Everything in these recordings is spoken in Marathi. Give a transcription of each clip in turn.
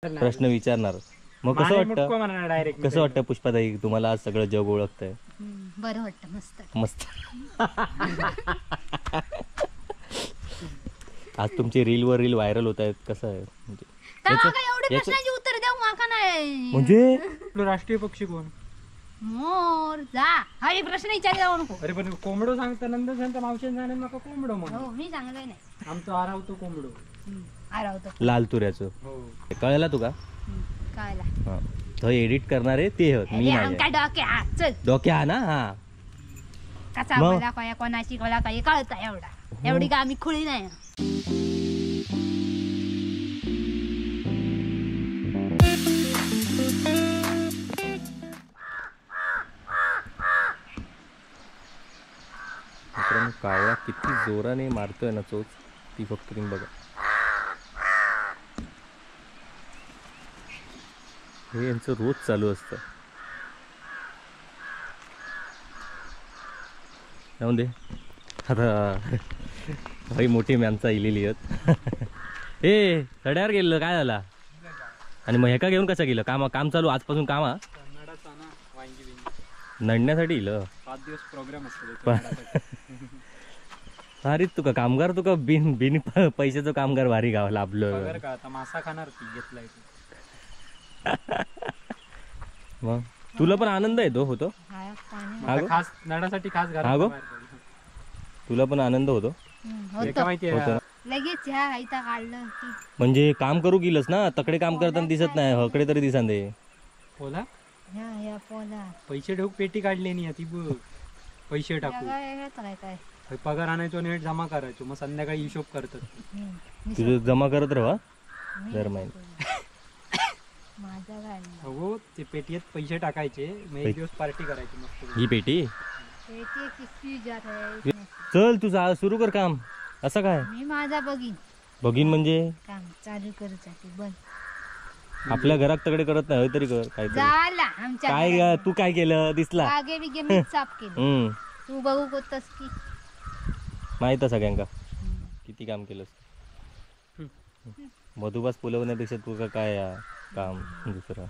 प्रश्न विचारणार. मग कसं वाटतं, कसं वाटतं पुष्पाताई तुम्हाला आज सगळं जग ओळखतंय? बरं वाटतं, मस्त मस्त. आज तुमचे रीलवर रील व्हायरल होत आहेत, कसं आहे प्रश्नाची उत्तर देऊ माका नाही. म्हणजे राष्ट्रीय पक्षी कोण? मोर. जा हा एक प्रश्न विचारला नको. अरे पण कोंबडो सांगता नंदनच्या मावशीन जाणे मका कोंबडो म्हणून. हो मी सांगलोय नाही. आमचं आरावतो कोंबडो. आरावतो लाल तुऱ्याचं. हो कळलं तुका? कळला. हा तो एडिट करणारे ते होत, मी नाही. डोक्या चल डोक्या ना. हा कसा मला काय कोणाची कोला काही कळता एवढा एवढी का आम्ही खुळी नाही. कावळा किती जोराने मारतोय ना चोच, ती फक्त तुम्ही बघा. हे यांचं रोज चालू असतं. जाऊन दे आता. भाई मोठी माणसं इलेली आहेत. हे सड्यावर गेलं काय झाला? आणि मग हेका घेऊन कसं गेलं? काम चालू आजपासून काम. नडण्यासाठी इलं 5 दिवस प्रोग्राम असतो. भारीच तुका कामगार, तुका बिन पैशाचं कामगार भारी गाव लाभलं. मासा खाणार घेतलाय. मग तुला पण आनंद येतो होतो? खास नडासाठी खास घर. तुला पण आनंद होतो? माहिती लगेच काढलं. म्हणजे काम करू गेलंस ना, तकडे काम करताना दिसत नाही, हकडे तरी दिसांदे. बोला पोला पैसे ठेवून पेटी काढली नाही ती बघ. पैसे टाकू काय पगार आणायचो नेट जमा करायचो, मग संध्याकाळी हिशोब करतात. तुझं जमा करत राहा दर महिने. हो ते पेटीत पैसे टाकायचे, मग एक दिवस पार्टी करायची मस्त. ही पेटी चल तुझा सुरू कर काम. असं काय? मी माझा बघीन म्हणजे काम चालू करूसाठी बंद. आपल्या घरात तकडे करत नाही तरी कर काय. काय तू काय केलं दिसला? साफ केलं. तू बघू कोतस की माहित आहे सगळ्यांका किती काम केलंस. मधुबास पुलवण्यापेक्षा तुझं काय काम दुसरं?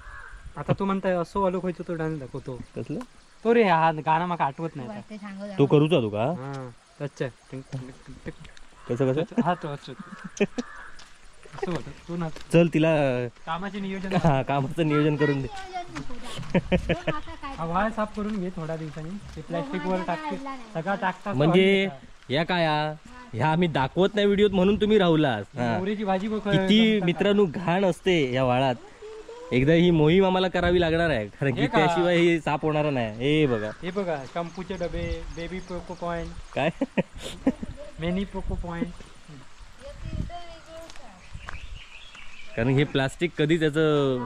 आता तू म्हणताय असं वालू खायचो तो डान्स दाखवतो. कसलं तो रे हा गाणं मला आठवत नाही. तू करूचा तू का? अच्छा कसं कसं? हा तो तू ना चल तिला कामाचे नियोजन. कामाचं नियोजन करून दे. वाळ साफ करून घे थोड्या दिवसांनी. ते प्लॅस्टिक वर टाकते सगळं टाकतात. म्हणजे या काय ह्या आम्ही दाखवत नाही व्हिडिओत म्हणून तुम्ही राहुलास. मोहरीची भाजी किती मित्रांनो घाण असते या वाळात. एकदा ही मोहीम आम्हाला करावी लागणार आहे, कारण की त्याशिवाय ही साफ होणार नाही. हे बघा शॅम्पूचे डबे, बेबी पोको पॉइंट, काय मेनी पोको पॉइंट. कारण हे प्लास्टिक कधी त्याचं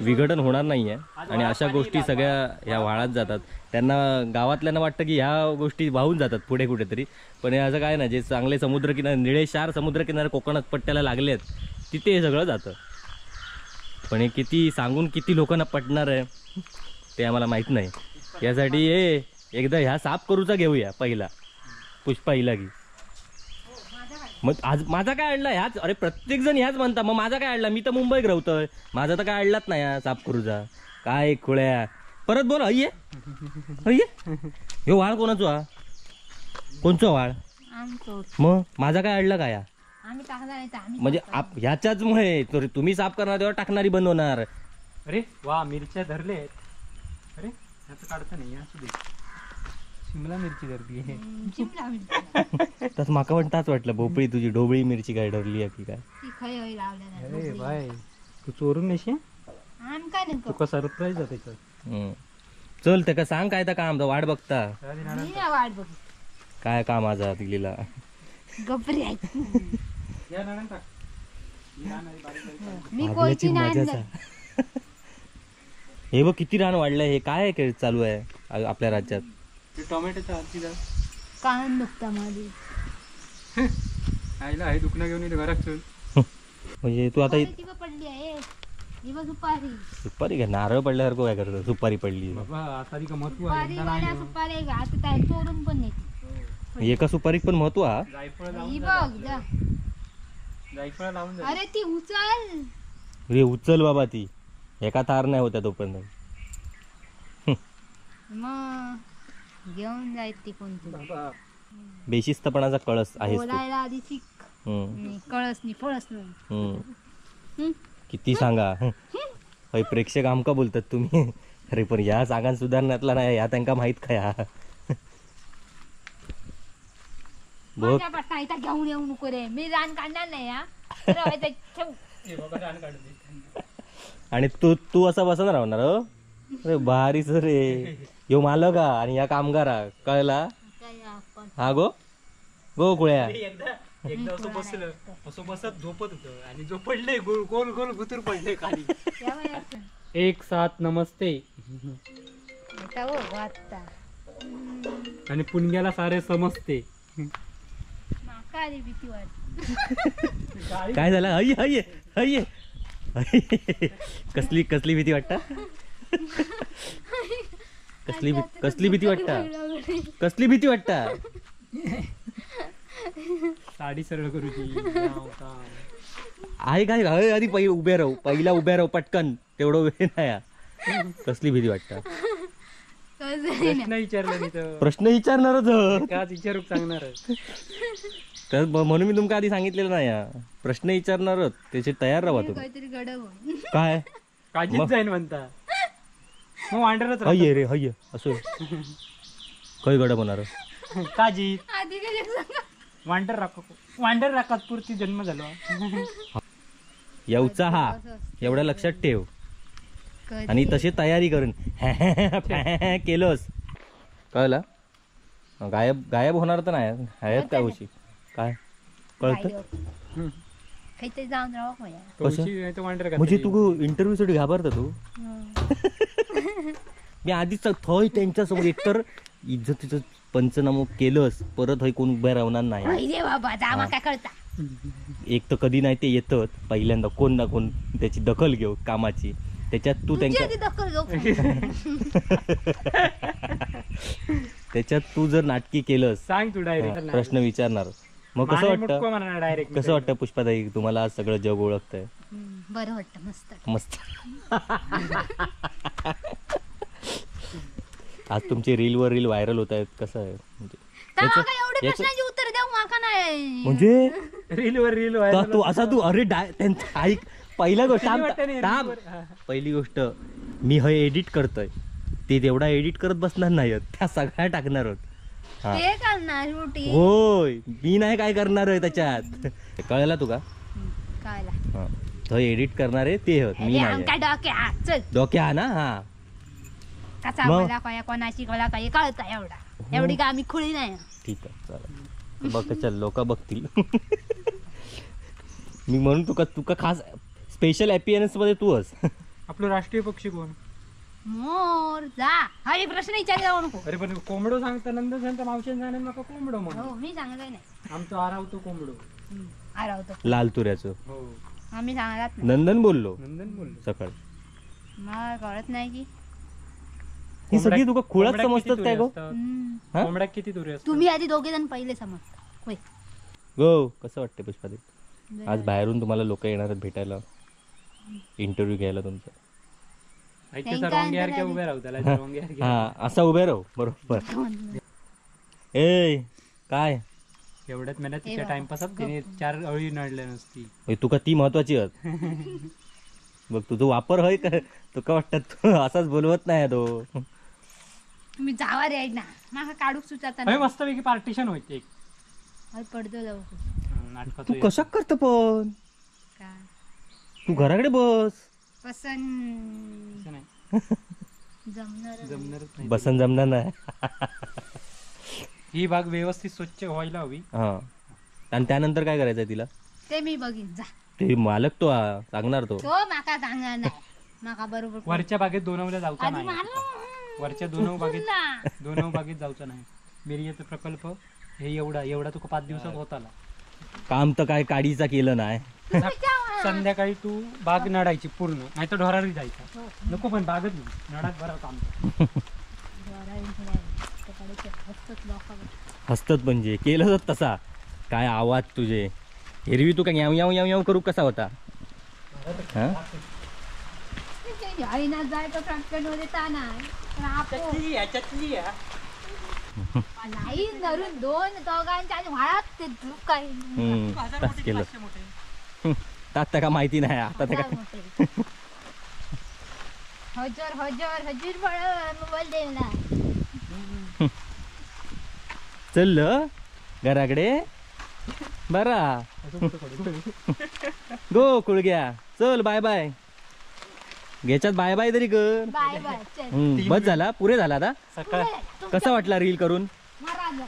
विघटन होणार नाहीये. आणि अशा गोष्टी सगळ्या ह्या वाळात जातात. त्यांना गावातल्यांना वाटतं की ह्या गोष्टी वाहून जातात पुढे कुठेतरी, पण हे असं काय ना, जे चांगले समुद्रकिनारे, निळे 4 समुद्रकिनारे कोकणात पट्ट्याला लागले आहेत तिथे हे सगळं जातं. पण हे किती सांगून किती लोकांना पटणार आहे ते आम्हाला माहित नाही. यासाठी एकदा ह्या साफ करूचा घेऊया पहिला. पुष्पा हिला की मग आज माझा काय अडला ह्याच? अरे प्रत्येक जण ह्याच म्हणता, मग माझा काय अडला? मी तर मुंबईत राहतोय, माझा तर काय अडलाच नाही या साफ करूचा. काय खुळ्या परत बोल. अय्ये ह्यो वाळ कोणाचो हा? कोणचा वाळ? मग माझा काय अडला काय? म्हणजे ह्याच्याच मुळे तुम्ही साफ करणार तेव्हा टाकणारी बंद होणार. अरे वा मिरच्या धरले. अरे काढता नाही असू दे. शिमला मिरची धरली. तस माका पण ताच वाटलं भोपळी तुझी ढोबळी मिरची काय धरली आहे की काय. अरे बाय तू चोरून नेशी तुका सरप्राईज आहे त्याचं. चल त्याका सांग काय काम वाट बघता. काय काम आज दिलेला हे बघ किती रान वाढलंय. हे काय चालू आहे आपल्या राज्यात? टोमॅटोचा कान दुखता माझी. आईला हे दुखणं घेऊन घरात चल. म्हणजे तू आता पडली आहे सुपारी. सुपारी घ्या. नारळ पडल्यासारखं काय करतो? सुपारी पडली. चोरून पण एका सुपारीक पण महत्व हा. जायफळ लावून जा. अरे ती उचल. रे उचल बाबा ती, एका तार नाही होत्या तोपर्यंत. मग घेऊन जायत ती कोणती. बाबा बेशिस्तपणाचा कळस आहेस तू. बोलायला आधी शिक. कळस नाही फळस नाही. किती सांगा हय प्रेक्षक आमका बोलतात तुम्ही. अरे पण या सांगान सुधारण्यातला नाही, या त्यांका माहित काय हा. बघ माझ्या पट्टा इथं घेऊन येऊ नको रे, मी रान काढणार नाही हा. तर हवे ते ठेव. हे बाबा रान काढून दे. आणि तू तू असा बसून राहणार हो. अरे भारीच रे, यो मालक हा आणि या कामगारा कळला. काय आपण हा गो गो कुळ्या. एकदा असं बसलं, असं बसत झोपत होतं आणि जो पडले गोल गोल गोल भुतूर पडले खाली. या वयाचं. एक साथ नमस्ते. आता हो वाचता. आणि पुणग्याला सारे समजते. माका आधी भीती वाटते. काय झालं हय हय हय. कसली कसली भीती वाटता. कसली भीती वाटता. कसली भीती वाटता. साडी सरळ करूची. आहे काय हय आधी पहिले उभे राहू, पहिला उभे राहू पटकन, तेवढं वेळ नाही हा. कसली भीती वाटता. प्रश्न विचारला मी तर प्रश्न विचारणारच काच विचारूक सांगणार. तर म्हणून मी तुमका आधी सांगितलेलं नाही हा. प्रश्न विचारणारच, त्याचे तयार राहा तुम्ही. काहीतरी गडब. काय काळजीच जाईन म्हणता. मग वांडरच हय रे हय असो. खय गड होणार काजीत आधी गेले सांगा. वांडर राखात पुरती जन्म झालो. येऊचा हा एवढ्या लक्षात ठेव. आणि तशी तयारी करून केलोस कळलं. गायब गायब होणार तर नाही आहेत काय उशी काय कळतं. काहीतरी जाऊन राहा होया. कसं? वांडर म्हणजे तू इंटरव्ह्यू साठी घाबरता तू. मी आधीच थय त्यांच्यासमोर एकतर इज्जतीचं पंचनामो केलंस, परत हय कोण उभ्या राहणार नाही. रे बाबा जा माका कळता. एक तर कधी नाही ते येतं पहिल्यांदा कोण ना कोण त्याची दखल घेऊ कामाची. त्याच्यात तू तुझी त्यांच्या आधी दखल घेऊ. त्याच्यात तू जर नाटकी केलंस, सांग तू डायरेक्ट. प्रश्न विचारणार, मग कसं वाटतं. डायरेक्ट कसं वाटतं पुष्पाताई तुम्हाला आज सगळं जग ओळखतंय. बरं वाटतं मस्त. मस्त. आज तुमचे रील वर रील व्हायरल होत आहेत. कसं आहे माका एवढे प्रश्नांची उत्तर देऊ माका नाही. म्हणजे रील तू असा तू अरे त्यांचा ऐक पहिला गोष्ट पहिली गोष्ट मी हे एडिट करतोय, ते तेवढा एडिट करत बसणार नाही, त्या सगळ्या टाकणार आहोत. ते करणार शेवटी. होय मी नाही काय करणार आहे त्याच्यात. कळला तुका. कळला. तो एडिट करणार आहे ते होत मी नाही. डोक्या चल डोक्या ना. हा कसा बोला काय कोणाशी बोला काही कळता एवढा. एवढी का आम्ही खुळी नाही. ठीक आहे चला बघ चल लोक बघतील. मी म्हणून तुका खास स्पेशल अपीयरन्स मध्ये तू अस. आपलं राष्ट्रीय पक्षी कोण. मोर जा. हा एक प्रश्न विचारला नको. अरे पण कोंबडो सांगता नंदन सांगता मावशीन सांगता नका कोंबडो म्हणून. हो मी सांगतोय नाही. आमचं आरावतो कोंबडो. आरावतो लाल तुऱ्याचं. हो आम्ही सांगत नाही. नंदन बोललो नंदन बोललो सकाळ. मला कळत नाही की ही सगळी तुका खुळाच समजतात काय गो. कोंबड्या किती तुरे असतात. तुम्ही आधी दोघे जण पहिले समजता. होय गो कसं वाटतं पुष्पाताई आज बाहेरून तुम्हाला लोक येणार आहेत भेटायला, इंटरव्ह्यू घ्यायला तुमचा. उभे राहू त्याला. हा असा उभे राहू बरोबर. ए काय एवढ्यात महिन्यात तिच्या टाइमपासात तिने 4 अळी नडल्या नसती. तुका ती महत्वाची आहेत. बघ तुझा वापर होय का तुका वाटत तू असाच बोलवत नाही तो. तुम्ही जावा रे ना माका काढूक सुचता नाही. मस्तपैकी पार्टिशन होते एक पडतो जाऊ. नाटकाचं. तू कशा करत पण का तू घराकडे बस. पसंत असं नाही. जमणार जमणारच नाही. बसन जमणार नाही. ही बाग व्यवस्थित स्वच्छ व्हायला हवी. हा आणि त्यानंतर काय करायचंय तिला. ते मी बघीन जा. ते मालक तो सांगणार तो. तो माका सांगणार नाही. माका बरोबर वरच्या बागेत दोनवल्या जाऊचा आधी नाही. मारू. वरच्या दोनव बागेत जाऊचा नाही. मिरियाचा प्रकल्प हे एवढा तुका 5 दिवसात होत आला. काम तर काय काडीचा केलं नाही. संध्याकाळी तू बाग नडायची पूर्ण, नाही तर ढोरारी जायचा. नको पण बागच नडात बरं काम. हसतात म्हणजे केलं तसा काय आवाज तुझे एरवी तू काय याव याव याव याव करू कसा होता हा आईना जाय तो ट्रॅक्टर मध्ये तानाय पण आपण नाही धरून दोन दोघांच्या आणि व्हाळात ते दूध काय तस केलं आता का माहिती नाही आता ते काय हजर हजर हजर बळ मोबाईल दे मला चल घराकडे बरा गो कुळग्या चल बाय बाय घ्याच्यात बाय बाय तरी कर बाय बाय चल बस झाला पुरे झाला आता सकाळ कसा वाटला रील करून महाराज